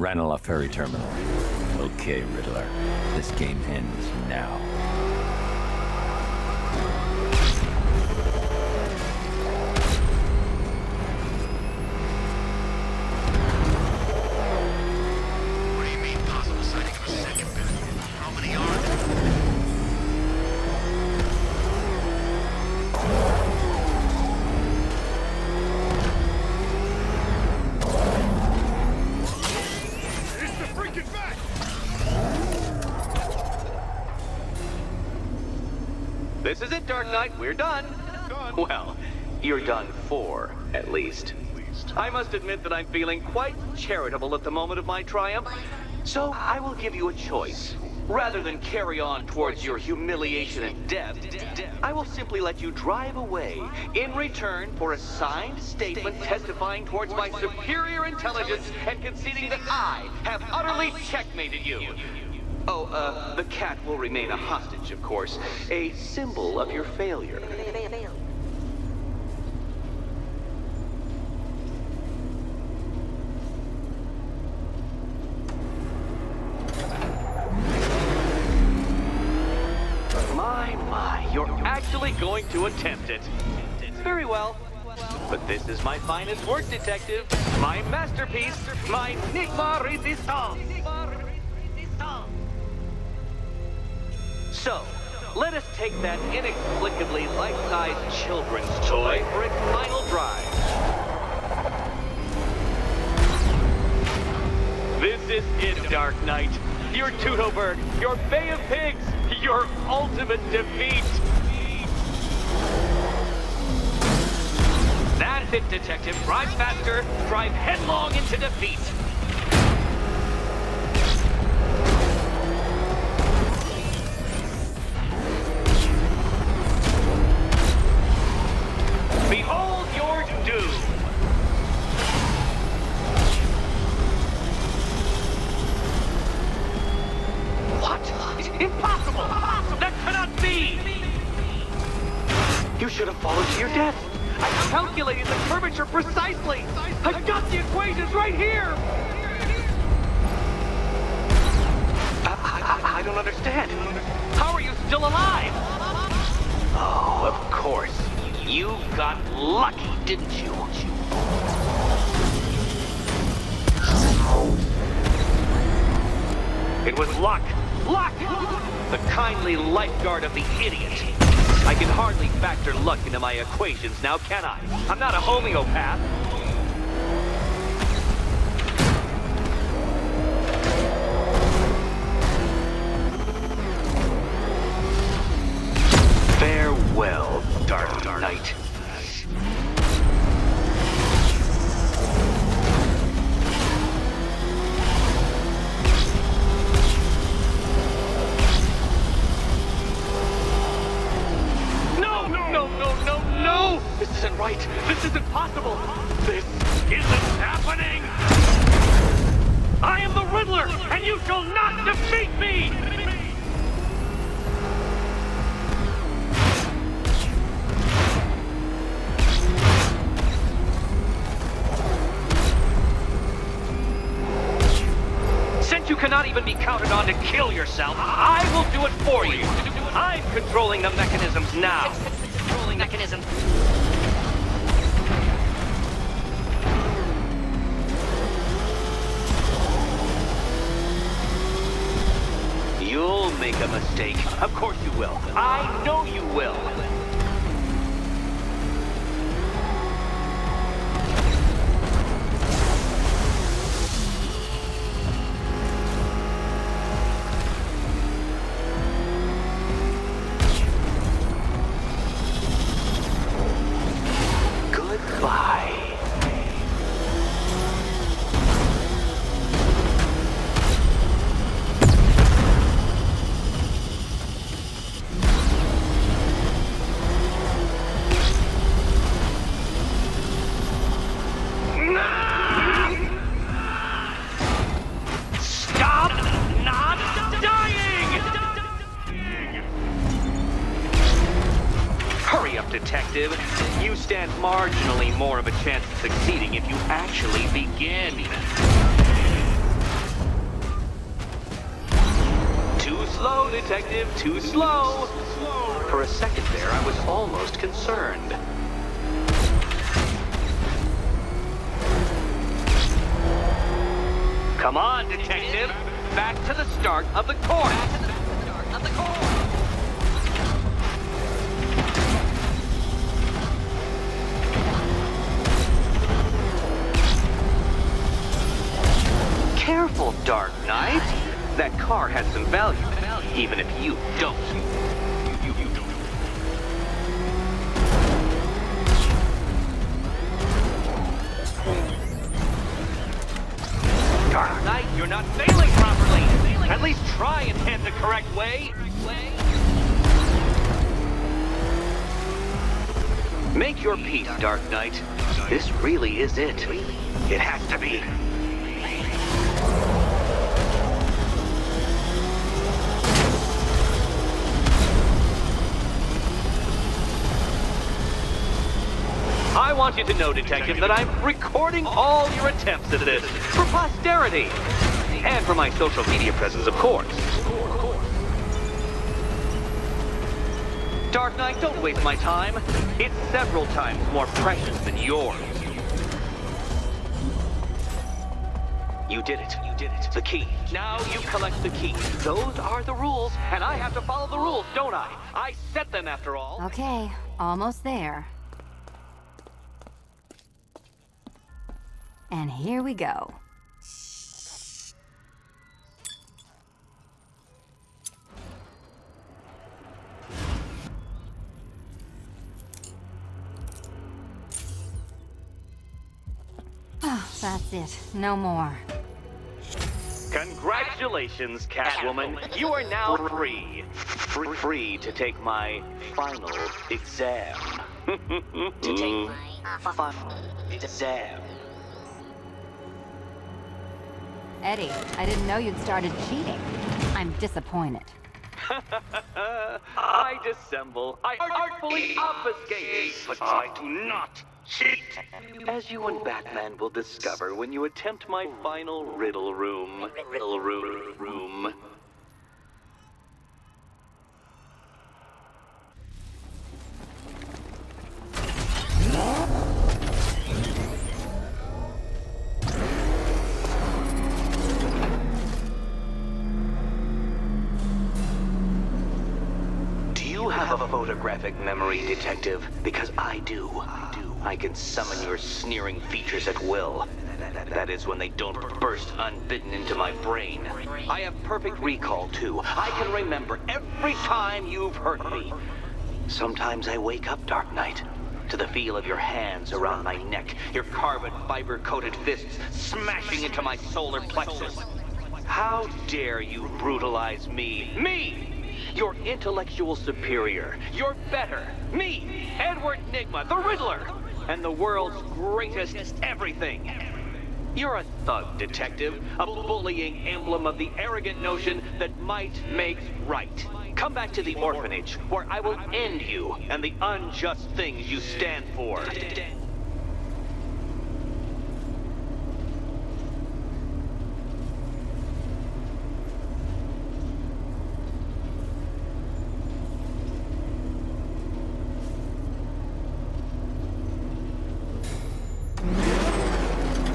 Ranelagh ferry terminal. Okay, Riddler. This game ends now. What do you mean, possible sighting of a second bit? How many are there? This is it, Dark Knight. We're done. Well, you're done for, at least. I must admit that I'm feeling quite charitable at the moment of my triumph. So I will give you a choice. Rather than carry on towards your humiliation and death, I will simply let you drive away in return for a signed statement testifying towards my superior intelligence and conceding that I have utterly checkmated you. Oh, the cat will remain a hostage, of course. A symbol of your failure. My, you're actually going to attempt it. Very well. But this is my finest work, detective. My masterpiece, my Enigma Resistance. So, let us take that inexplicably life-sized children's toy for its final drive. This is it, Dark Knight. Your Teutoburg, your Bay of Pigs, your ultimate defeat. That's it, detective. Drive faster, drive headlong into defeat. Behold your doom! What? Impossible! That cannot be! You should have fallen to your death. I calculated the curvature precisely. I've got the equations right here! I don't understand. How are you still alive? Oh, of course. You got lucky, didn't you? It was luck. Luck! The kindly lifeguard of the idiot. I can hardly factor luck into my equations now, can I? I'm not a homeopath. Farewell, Dark Knight. No! This isn't right. This isn't possible. This isn't happening. I am the Riddler, and you shall not defeat me! Since you cannot even be counted on to kill yourself, I will do it for you. I'm controlling the mechanisms now. Mechanism. You'll make a mistake. Of course you will. I know you will. Detective, you stand marginally more of a chance of succeeding if you actually begin. Detective. Too slow. For a second there, I was almost concerned. Come on, Detective. Back to the start of the course. Careful, Dark Knight. That car has some value, even if you don't. Dark Knight, you're not failing properly. At least try and head the correct way. Make your peace, Dark Knight. This really is it. It has to be. I want you to know, Detective, that I'm recording all your attempts at this for posterity. And for my social media presence, of course. Dark Knight, don't waste my time. It's several times more precious than yours. You did it. You did it. The key. Now you collect the key. Those are the rules, and I have to follow the rules, don't I? I set them, after all. Okay, almost there. And here we go. Oh, that's it. No more. Congratulations, Catwoman. You are now free. Free to take my final exam. To take my final exam. Eddie, I didn't know you'd started cheating. I'm disappointed. I dissemble. I artfully obfuscate. But I do not cheat. As you and Batman will discover when you attempt my final riddle room. Riddle room. You have a photographic memory, Detective, because I do. I can summon your sneering features at will. That is when they don't burst unbidden into my brain. I have perfect recall, too. I can remember every time you've hurt me. Sometimes I wake up, Dark Knight, to the feel of your hands around my neck, your carbon fiber-coated fists smashing into my solar plexus. How dare you brutalize me? Me! Your intellectual superior. You're better. Me, Edward Nygma, the Riddler, and the world's greatest everything. You're a thug, Detective, a bullying emblem of the arrogant notion that might makes right. Come back to the orphanage, where I will end you and the unjust things you stand for.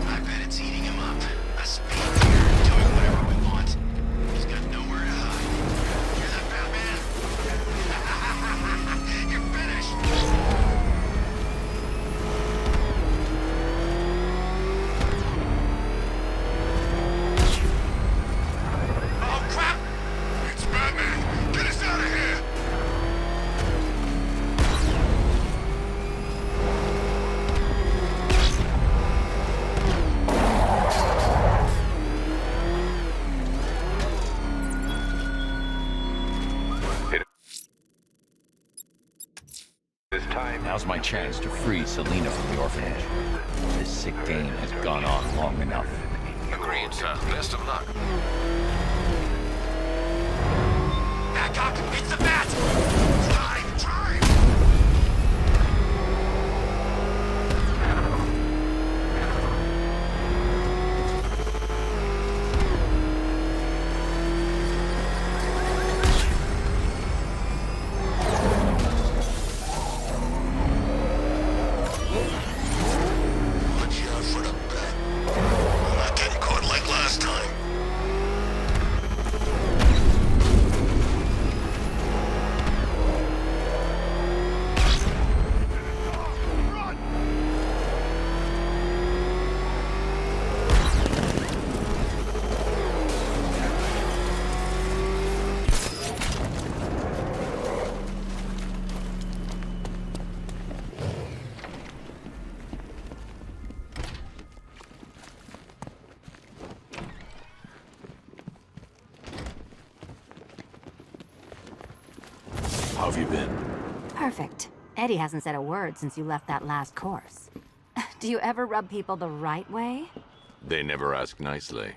I bet it's eating him up. A speed demon doing whatever we want. He's got nowhere to hide. Hear that, Batman? You're finished. Oh, crap! It's Batman! Get us out of here! Now's my chance to free Selina from the orphanage. This sick game has gone on long enough. Agreed, sir. Best of luck. Back up! It's the bat! Drive! How have you been? Perfect. Eddie hasn't said a word since you left that last course. Do you ever rub people the right way? They never ask nicely.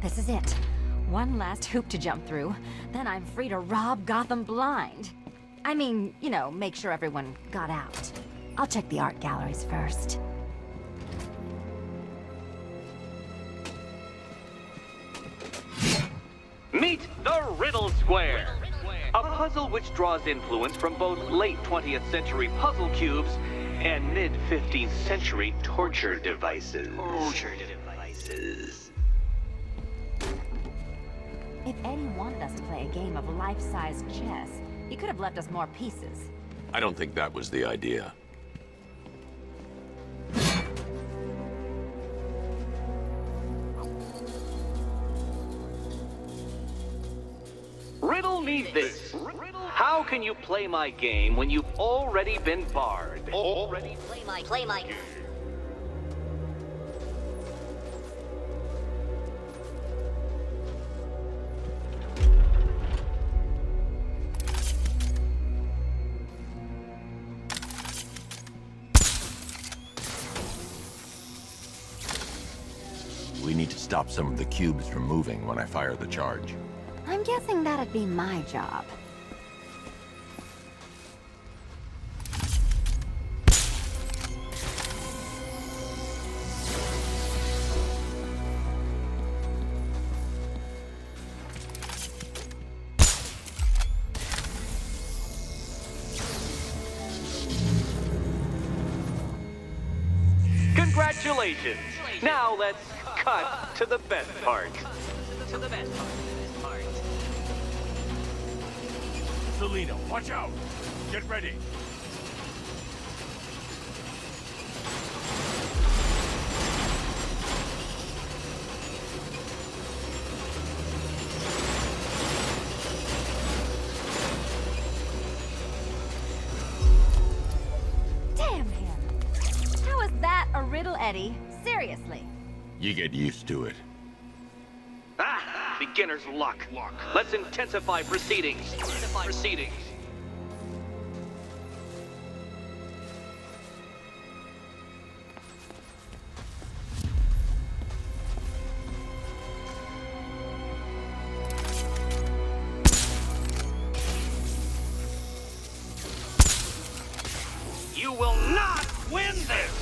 This is it. One last hoop to jump through, then I'm free to rob Gotham blind. I mean, you know, make sure everyone got out. I'll check the art galleries first. Meet the Riddle Square, a puzzle which draws influence from both late 20th century puzzle cubes and mid 15th century torture devices. If Eddie wanted us to play a game of life-size chess, he could have left us more pieces. I don't think that was the idea. Riddle me this. How can you play my game when you've already been barred? Play my. We need to stop some of the cubes from moving when I fire the charge. I'm guessing that'd be my job. Congratulations. Now let's cut to the best part. Selina, watch out! Get ready! Damn him! How is that a riddle, Eddie? Seriously. You get used to it. Ah, beginner's luck. Let's intensify proceedings. You will not win this!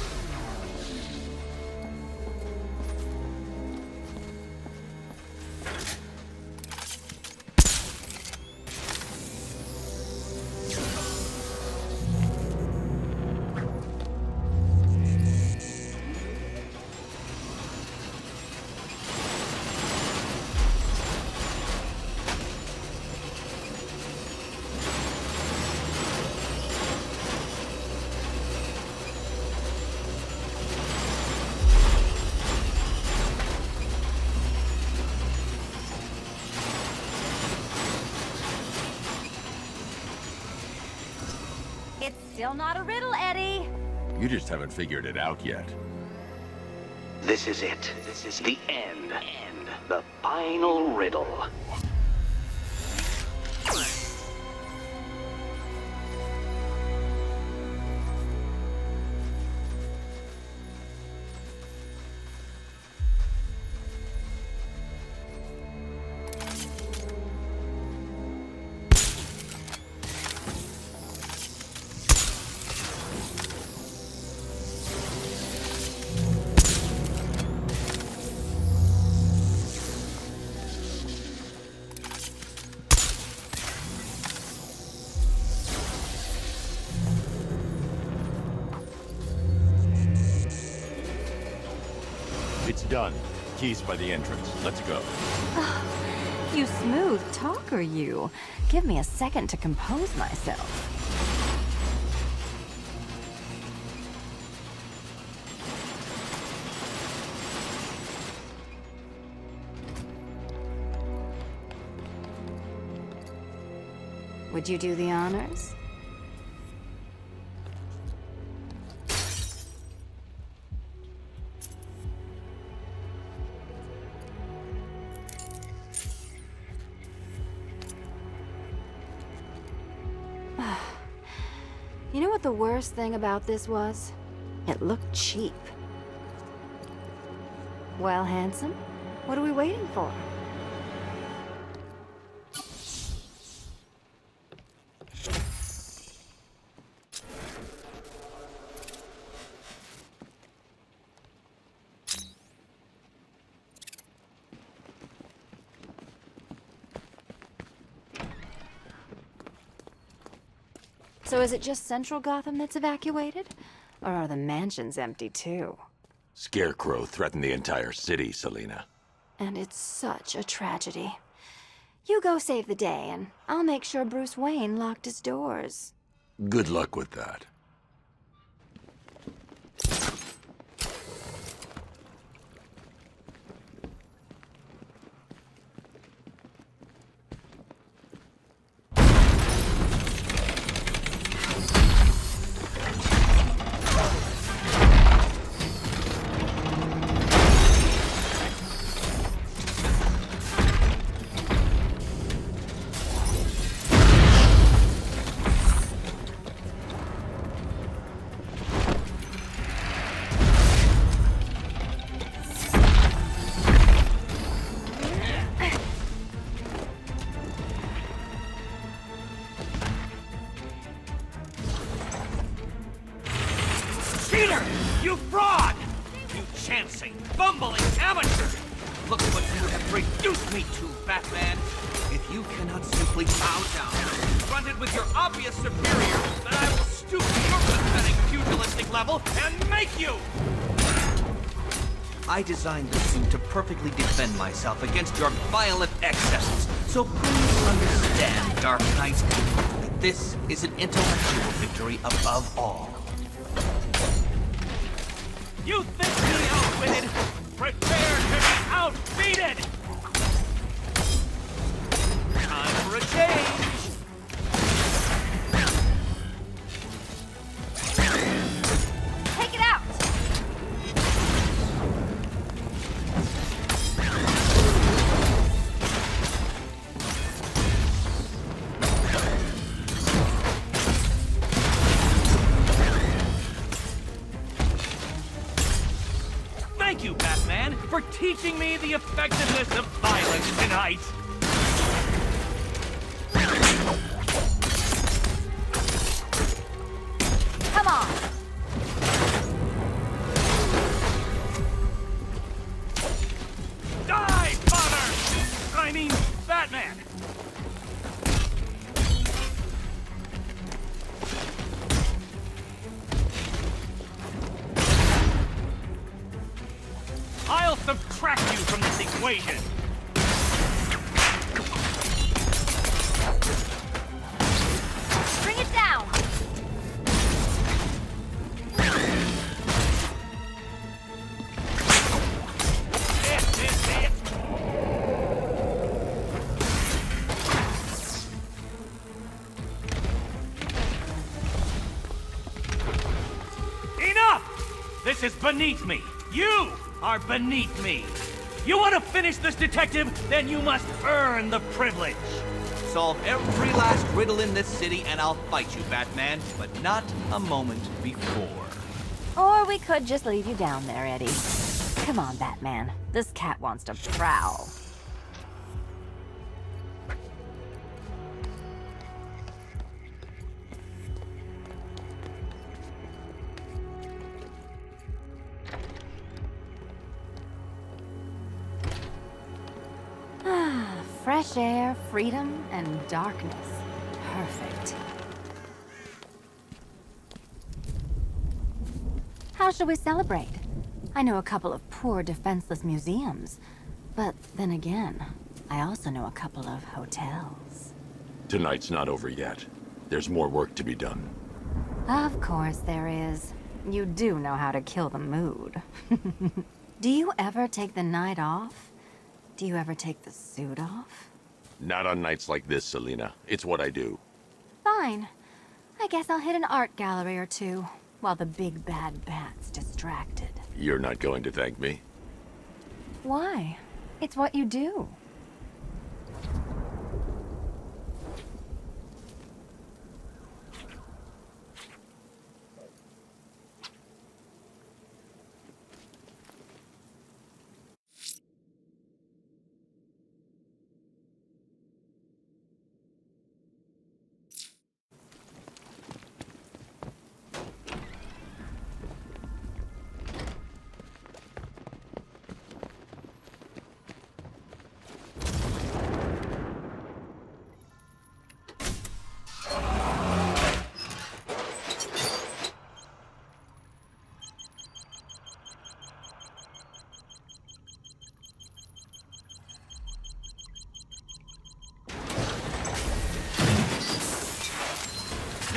It's still not a riddle, Eddie. You just haven't figured it out yet. This is it. This is the end. The final riddle. It's done. Keys by the entrance. Let's go. You smooth talker, you. Give me a second to compose myself. Would you do the honors? You know what the worst thing about this was? It looked cheap. Well, handsome, what are we waiting for? So is it just Central Gotham that's evacuated? Or are the mansions empty too? Scarecrow threatened the entire city, Selina. And it's such a tragedy. You go save the day, and I'll make sure Bruce Wayne locked his doors. Good luck with that. Cheater! You fraud! You chancing, bumbling amateur! Look what you have reduced me to, Batman! If you cannot simply bow down, confronted with your obvious superior, then I will stoop to your pathetic pugilistic level and make you! I designed this suit to perfectly defend myself against your violent excesses, so please understand, Dark Knight, that this is an intellectual victory above all. You think me outwitted? Prepare to be outbeaten! Time for a change! Take it out! Thank you, Batman, for teaching me the effectiveness of violence tonight! Come on! Die, father! I mean, Batman! I'll subtract you from this equation! Bring it down! This is it! Enough! This is beneath me! You are beneath me! You want to finish this, detective? Then you must earn the privilege! Solve every last riddle in this city and I'll fight you, Batman, but not a moment before. Or we could just leave you down there, Eddie. Come on, Batman. This cat wants to prowl. Fresh air, freedom, and darkness. Perfect. How shall we celebrate? I know a couple of poor, defenseless museums. But then again, I also know a couple of hotels. Tonight's not over yet. There's more work to be done. Of course there is. You do know how to kill the mood. Do you ever take the night off? Do you ever take the suit off? Not on nights like this, Selina. It's what I do. Fine. I guess I'll hit an art gallery or two, while the big bad bat's distracted. You're not going to thank me? Why? It's what you do.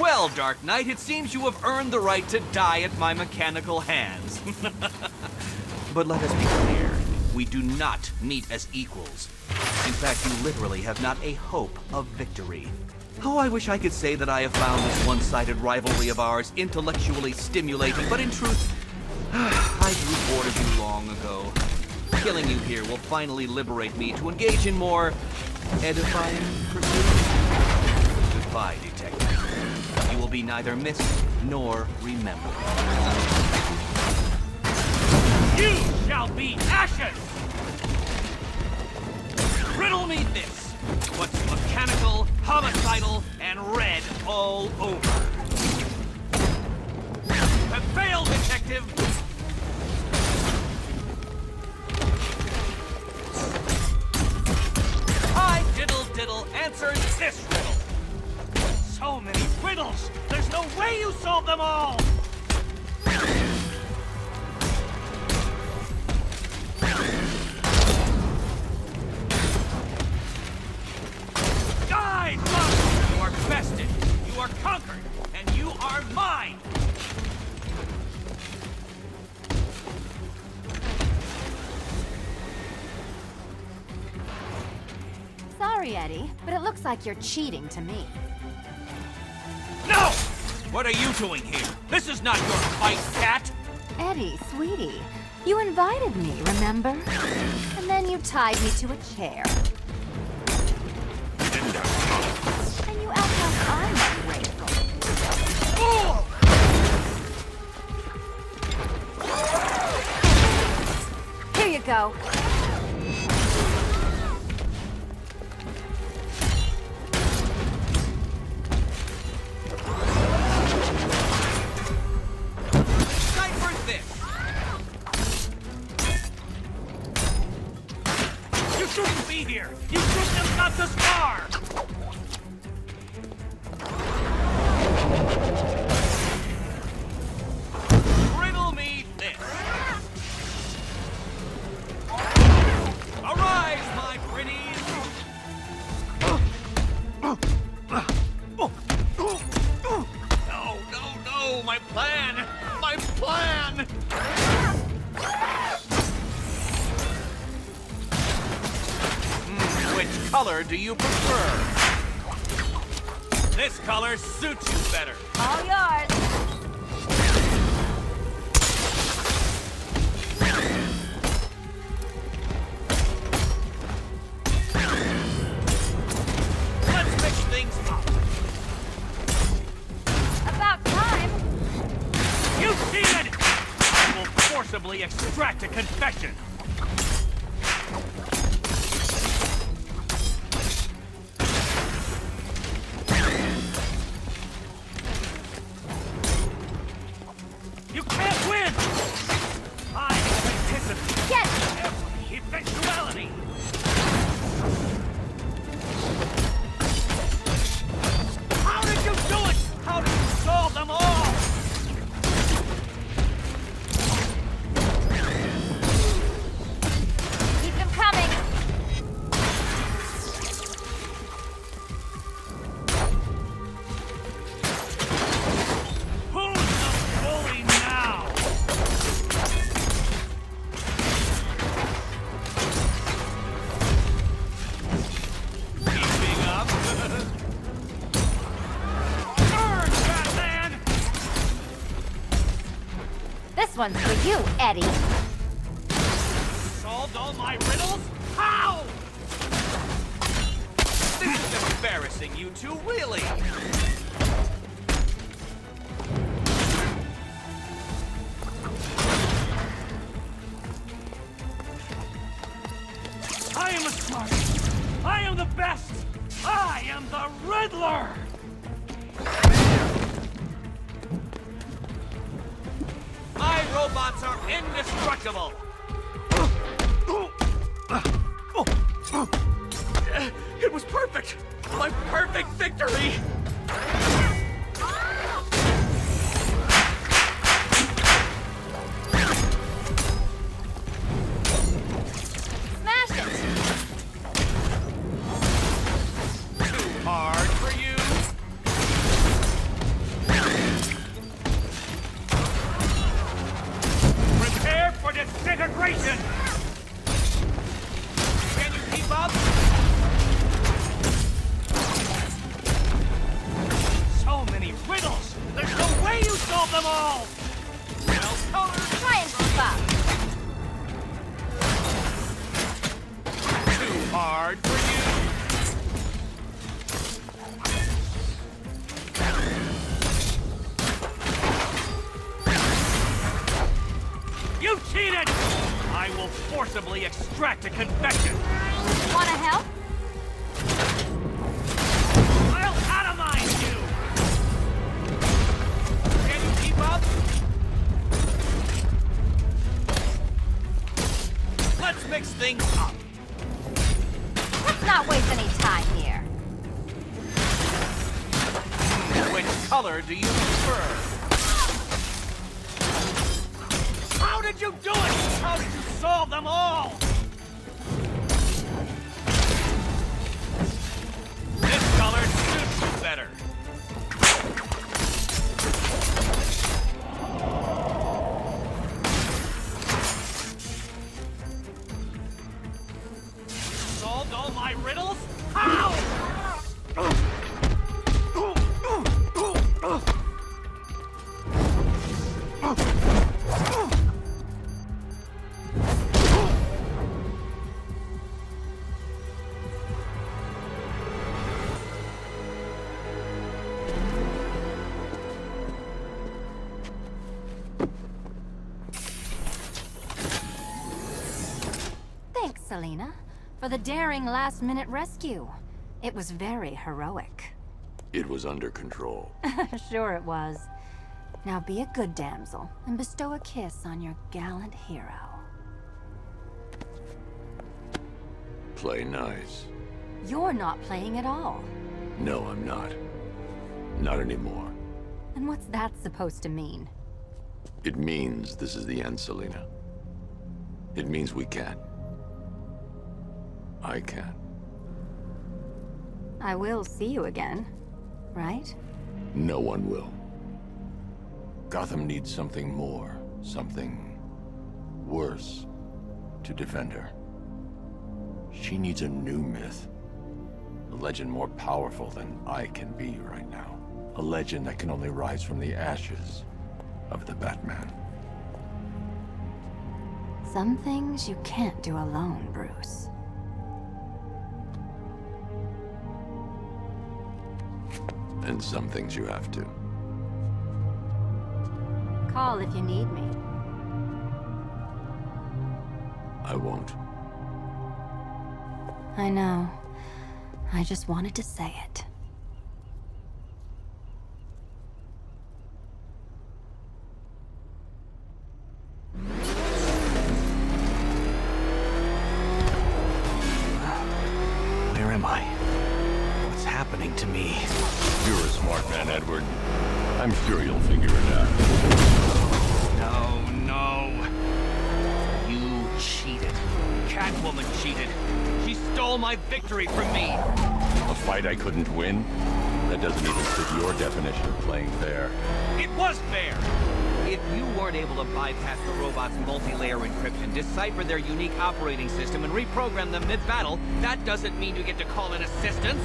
Well, Dark Knight, it seems you have earned the right to die at my mechanical hands. But let us be clear, we do not meet as equals. In fact, you literally have not a hope of victory. Oh, I wish I could say that I have found this one-sided rivalry of ours intellectually stimulating, but in truth, I grew bored of you long ago. Killing you here will finally liberate me to engage in more edifying pursuits. Goodbye, detective. You will be neither missed nor remembered. You shall be ashes! Riddle me this. What's mechanical, homicidal, and red all over? Have failed, detective! I diddle answered this riddle. So many riddles! There's no way you solved them all! Die, monster! You are bested, you are conquered, and you are mine! Sorry, Eddie, but it looks like you're cheating to me. No! What are you doing here? This is not your fight, cat! Eddie, sweetie, you invited me, remember? And then you tied me to a chair. And you act like I'm ungrateful. Here you go. Cipher this! You shouldn't be here! You shouldn't have got this far! Riddle me this! Arise, my pretties! No, my plan! My plan! Which color do you prefer? This color suits you better. All yours. Let's mix things up. About time. You cheated! I will forcibly extract a confession. You can't win! I anticipate Get every eventuality. How did you do it? How did you solve them all? keep them coming. Who's the bully now? Keeping up? Burn, Batman! This one's for you, Eddie. Solved all my riddles? How? This is embarrassing, you two, really! I am the smartest. I am the best. I am the Riddler. My robots are indestructible! It was perfect. My perfect victory. Smash it. Too hard for you? them all! Well, color Try and keep up. too hard for you! You cheated! I will forcibly extract a confession! Wanna help? I'll atomize you! Can you keep up? Let's mix things up! Let's not waste any time here. Which color do you prefer? How did you do it? How did you solve them all? This color suits you better. Solved all my riddles? How? Thanks, Selena, for the daring last-minute rescue. It was very heroic. It was under control. Sure it was. Now be a good damsel and bestow a kiss on your gallant hero. Play nice. You're not playing at all. No, I'm not. Not anymore. And what's that supposed to mean? It means this is the end, Selena. It means we can't. I can't. I will see you again, right? No one will. Gotham needs something more, something worse to defend her. She needs a new myth. A legend more powerful than I can be right now. A legend that can only rise from the ashes of the Batman. Some things you can't do alone, Bruce. And some things you have to. Call if you need me. I won't. I know. I just wanted to say it. Where am I? What's happening to me? You're a smart man, Edward. I'm sure you'll figure it out. No, no. You cheated. Catwoman cheated. She stole my victory from me. A fight I couldn't win? That doesn't even fit your definition of playing fair. It was fair. If you weren't able to bypass the robot's multi-layer encryption, decipher their unique operating system, and reprogram them mid-battle, that doesn't mean you get to call in assistance.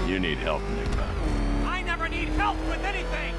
You need help, Enigma. I never need help with anything!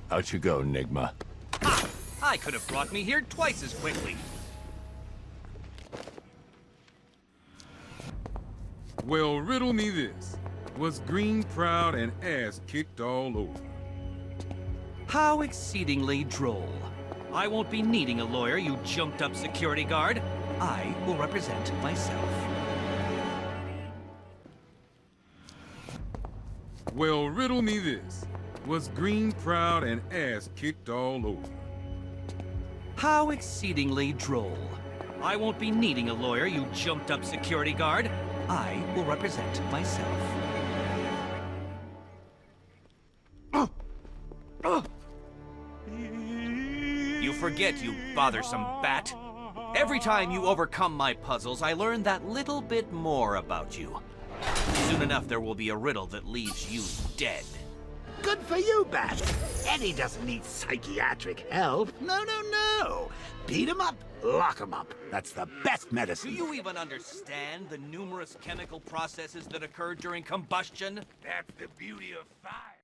Out you go, Enigma. Ha! I could have brought me here twice as quickly. Well, riddle me this. Was Green proud and ass kicked all over? How exceedingly droll. I won't be needing a lawyer, you jumped-up security guard. I will represent myself. Well, riddle me this. Was Green proud and ass kicked all over? How exceedingly droll. I won't be needing a lawyer, you jumped-up security guard. I will represent myself. forget, you bothersome bat. Every time you overcome my puzzles, I learn that little bit more about you. Soon enough, there will be a riddle that leaves you dead. Good for you, Bat. Eddie doesn't need psychiatric help. No, no, no. Beat him up, lock him up. That's the best Do medicine. you even understand the numerous chemical processes that occur during combustion? That's the beauty of fire.